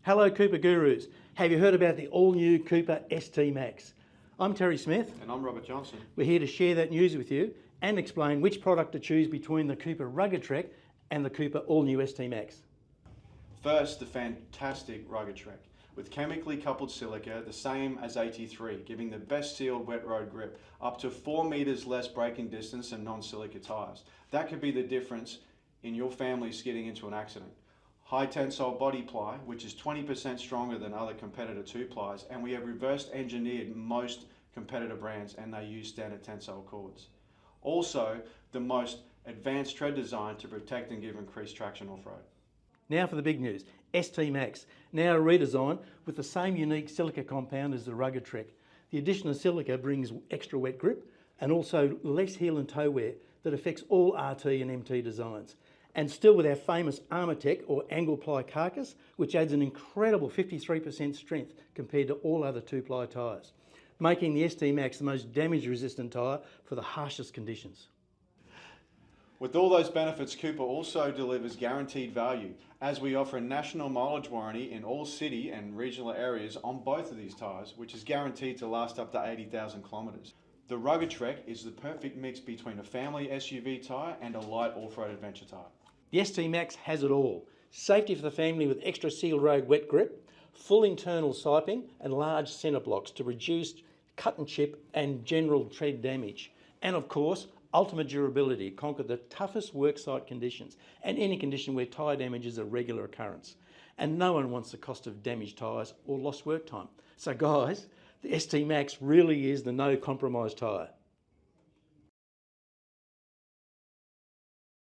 Hello Kooper Gurus. Have you heard about the all-new Kooper ST Maxx? I'm Terry Smith. And I'm Robert Johnson. We're here to share that news with you and explain which product to choose between the Kooper Rugged Trek and the Kooper all-new ST Maxx. First, the fantastic Rugged Trek. With chemically coupled silica, the same as AT3, giving the best sealed wet road grip, up to 4 meters less braking distance than non-silica tires. That could be the difference in your family skidding into an accident. High tensile body ply, which is 20% stronger than other competitor 2-plies, and we have reverse engineered most competitor brands and they use standard tensile cords. Also, the most advanced tread design to protect and give increased traction off-road. Now for the big news, ST Maxx, now redesigned with the same unique silica compound as the Rugged Trek. The addition of silica brings extra wet grip and also less heel and toe wear that affects all RT and MT designs. And still with our famous Armortech or angle ply carcass, which adds an incredible 53% strength compared to all other 2-ply tyres, making the ST Maxx the most damage resistant tyre for the harshest conditions. With all those benefits, Kooper also delivers guaranteed value, as we offer a national mileage warranty in all city and regional areas on both of these tyres, which is guaranteed to last up to 80,000 kilometres. The Rugged Trek is the perfect mix between a family SUV tyre and a light off-road adventure tyre. The ST Maxx has it all. Safety for the family with extra sealed road wet grip, full internal siping and large centre blocks to reduce cut and chip and general tread damage. And of course, ultimate durability to conquer the toughest worksite conditions and any condition where tyre damage is a regular occurrence. And no one wants the cost of damaged tyres or lost work time. So guys, the ST Maxx really is the no compromise tyre.